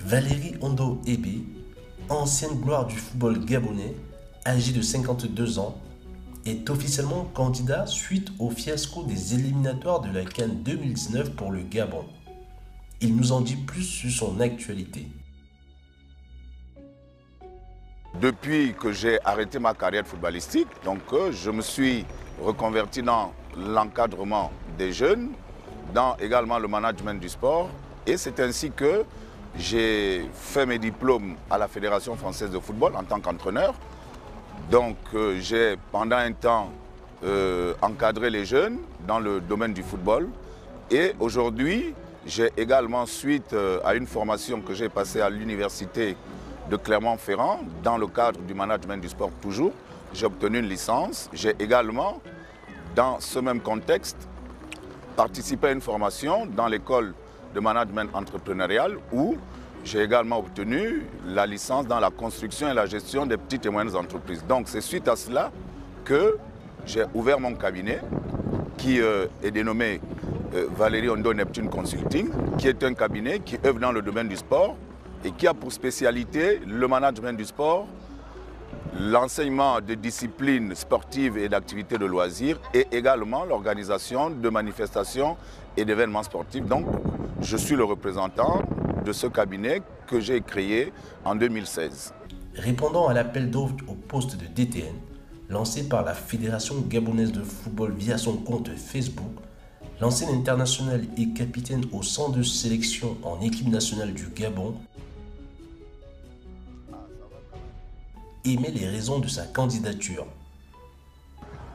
Valérie Ondo Ebe, ancienne gloire du football gabonais, âgée de 52 ans, est officiellement candidat suite au fiasco des éliminatoires de la CAN 2019 pour le Gabon. Il nous en dit plus sur son actualité. Depuis que j'ai arrêté ma carrière footballistique, je me suis reconverti dans l'encadrement des jeunes, dans également le management du sport. Et c'est ainsi que j'ai fait mes diplômes à la Fédération française de football en tant qu'entraîneur. J'ai pendant un temps encadré les jeunes dans le domaine du football. Et aujourd'hui, j'ai également, suite à une formation que j'ai passée à l'université de Clermont-Ferrand, dans le cadre du management du sport toujours, j'ai obtenu une licence. J'ai également, dans ce même contexte, participé à une formation dans l'école de management entrepreneurial où j'ai également obtenu la licence dans la construction et la gestion des petites et moyennes entreprises. Donc c'est suite à cela que j'ai ouvert mon cabinet qui est dénommé Valérie Ondo Neptune Consulting, qui est un cabinet qui œuvre dans le domaine du sport et qui a pour spécialité le management du sport, l'enseignement de disciplines sportives et d'activités de loisirs et également l'organisation de manifestations et d'événements sportifs. Donc, je suis le représentant de ce cabinet que j'ai créé en 2016. Répondant à l'appel d'offres au poste de DTN, lancé par la Fédération gabonaise de football via son compte Facebook, l'ancien international et capitaine au centre de sélection en équipe nationale du Gabon émet les raisons de sa candidature.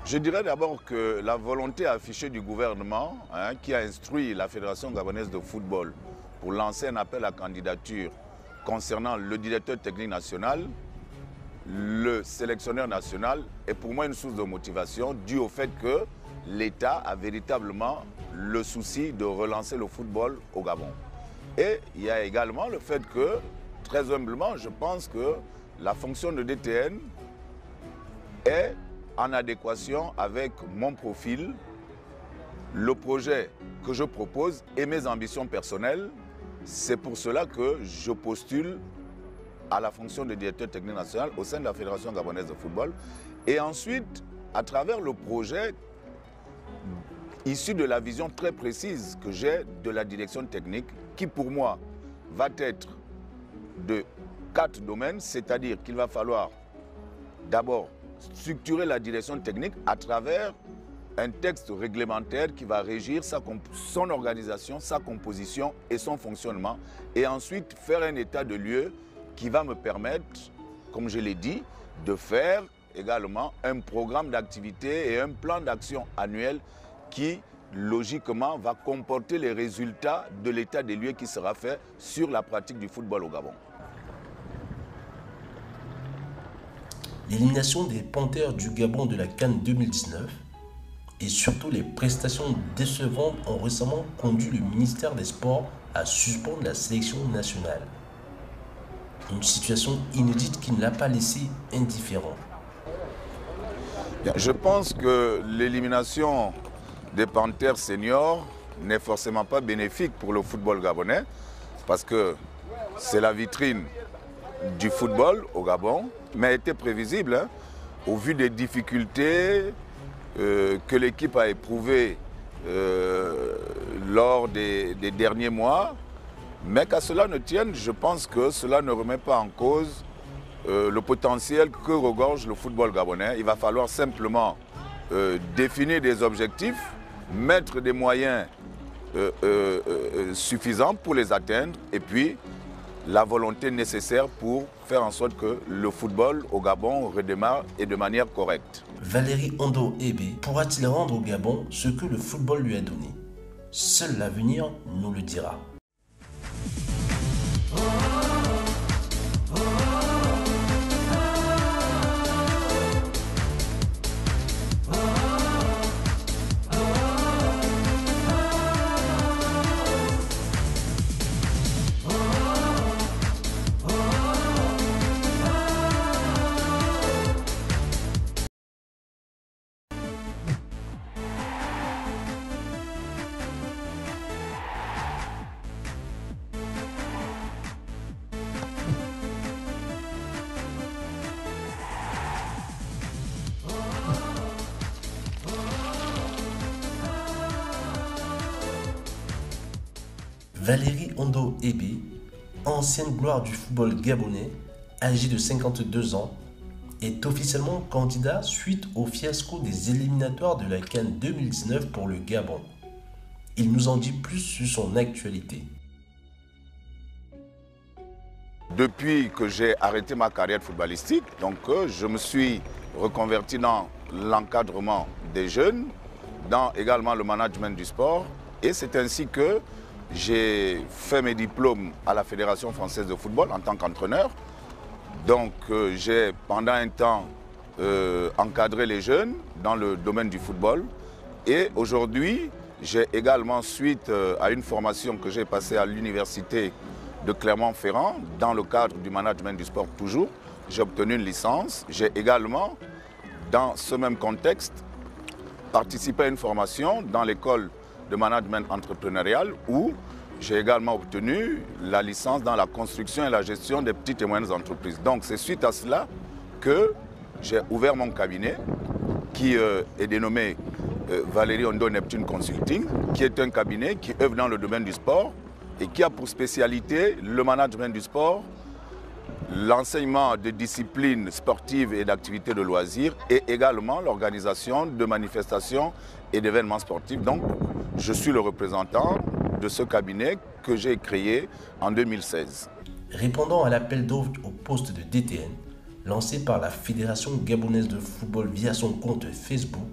Je dirais d'abord que la volonté affichée du gouvernement qui a instruit la Fédération gabonaise de football pour lancer un appel à candidature concernant le directeur technique national, le sélectionneur national, est pour moi une source de motivation due au fait que l'État a véritablement le souci de relancer le football au Gabon. Et il y a également le fait que, très humblement, je pense que la fonction de DTN est en adéquation avec mon profil, le projet que je propose et mes ambitions personnelles. C'est pour cela que je postule à la fonction de directeur technique national au sein de la Fédération gabonaise de football. Et ensuite, à travers le projet issu de la vision très précise que j'ai de la direction technique, qui pour moi va être de 4 domaines, c'est-à-dire qu'il va falloir d'abord structurer la direction technique à travers un texte réglementaire qui va régir son organisation, sa composition et son fonctionnement. Et ensuite faire un état de lieu qui va me permettre, comme je l'ai dit, de faire également un programme d'activité et un plan d'action annuel qui, logiquement, va comporter les résultats de l'état des lieux qui sera fait sur la pratique du football au Gabon. L'élimination des Panthères du Gabon de la CAN 2019 et surtout les prestations décevantes ont récemment conduit le ministère des Sports à suspendre la sélection nationale. Une situation inédite qui ne l'a pas laissé indifférent. Je pense que l'élimination des Panthères seniors n'est forcément pas bénéfique pour le football gabonais parce que c'est la vitrine du football au Gabon, mais était prévisible au vu des difficultés que l'équipe a éprouvées lors des derniers mois. Mais qu'à cela ne tienne, je pense que cela ne remet pas en cause le potentiel que regorge le football gabonais. Il va falloir simplement définir des objectifs, mettre des moyens suffisants pour les atteindre et puis la volonté nécessaire pour faire en sorte que le football au Gabon redémarre et de manière correcte. Valérie Ondo Ebe pourra-t-il rendre au Gabon ce que le football lui a donné? Seul l'avenir nous le dira. Valérie Ondo Ebe, ancienne gloire du football gabonais, âgée de 52 ans, est officiellement candidat suite au fiasco des éliminatoires de la CAN 2019 pour le Gabon. Il nous en dit plus sur son actualité. Depuis que j'ai arrêté ma carrière footballistique, je me suis reconverti dans l'encadrement des jeunes, dans également le management du sport. Et c'est ainsi que j'ai fait mes diplômes à la Fédération française de football en tant qu'entraîneur. J'ai pendant un temps encadré les jeunes dans le domaine du football. Et aujourd'hui, j'ai également, suite à une formation que j'ai passée à l'université de Clermont-Ferrand, dans le cadre du management du sport toujours, j'ai obtenu une licence. J'ai également, dans ce même contexte, participé à une formation dans l'école de management entrepreneurial où j'ai également obtenu la licence dans la construction et la gestion des petites et moyennes entreprises. Donc c'est suite à cela que j'ai ouvert mon cabinet qui est dénommé Valérie Ondo Neptune Consulting, qui est un cabinet qui œuvre dans le domaine du sport et qui a pour spécialité le management du sport, l'enseignement de disciplines sportives et d'activités de loisirs et également l'organisation de manifestations et d'événements sportifs. Donc, je suis le représentant de ce cabinet que j'ai créé en 2016. Répondant à l'appel d'offres au poste de DTN, lancé par la Fédération gabonaise de football via son compte Facebook,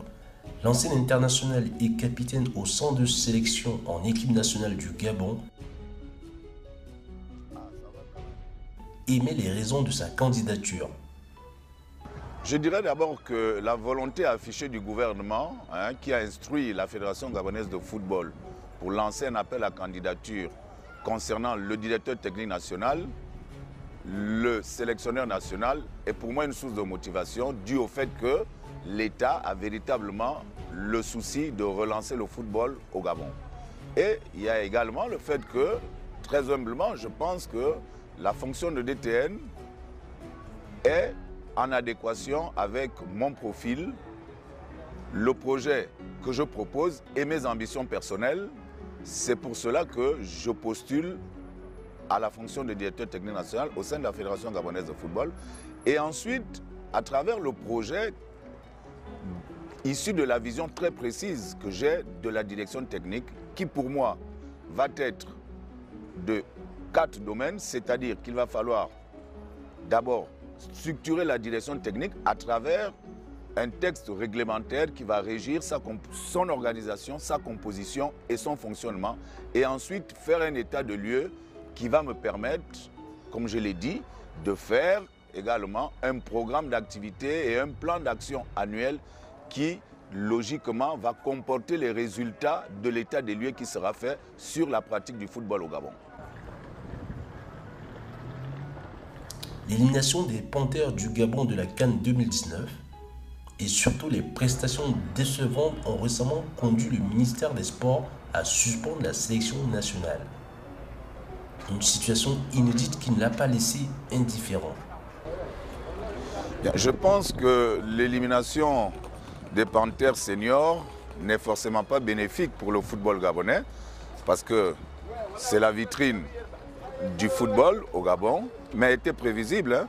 l'ancien international et capitaine au centre de sélection en équipe nationale du Gabon émet les raisons de sa candidature. Je dirais d'abord que la volonté affichée du gouvernement qui a instruit la Fédération gabonaise de football pour lancer un appel à candidature concernant le directeur technique national, le sélectionneur national est pour moi une source de motivation due au fait que l'État a véritablement le souci de relancer le football au Gabon. Et il y a également le fait que, très humblement, je pense que la fonction de DTN est en adéquation avec mon profil, le projet que je propose et mes ambitions personnelles. C'est pour cela que je postule à la fonction de directeur technique national au sein de la Fédération gabonaise de football. Et ensuite, à travers le projet issu de la vision très précise que j'ai de la direction technique, qui pour moi va être de 4 domaines, c'est-à-dire qu'il va falloir d'abord structurer la direction technique à travers un texte réglementaire qui va régir son organisation, sa composition et son fonctionnement. Et ensuite faire un état de lieu qui va me permettre, comme je l'ai dit, de faire également un programme d'activité et un plan d'action annuel qui, logiquement, va comporter les résultats de l'état des lieux qui sera fait sur la pratique du football au Gabon. L'élimination des Panthères du Gabon de la CAN 2019 et surtout les prestations décevantes ont récemment conduit le ministère des Sports à suspendre la sélection nationale. Une situation inédite qui ne l'a pas laissé indifférent. Je pense que l'élimination des Panthères seniors n'est forcément pas bénéfique pour le football gabonais parce que c'est la vitrine du football au Gabon, mais a été prévisible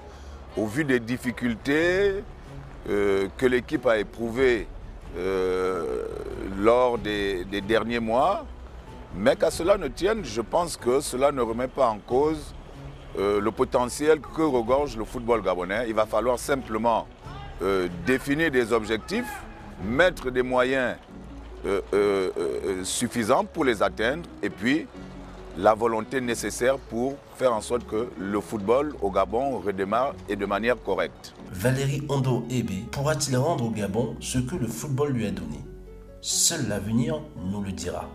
au vu des difficultés que l'équipe a éprouvées lors des derniers mois. Mais qu'à cela ne tienne, je pense que cela ne remet pas en cause le potentiel que regorge le football gabonais. Il va falloir simplement définir des objectifs, mettre des moyens suffisants pour les atteindre et puis la volonté nécessaire pour faire en sorte que le football au Gabon redémarre et de manière correcte. Valérie Ondo Ebe pourra-t-il rendre au Gabon ce que le football lui a donné? Seul l'avenir nous le dira.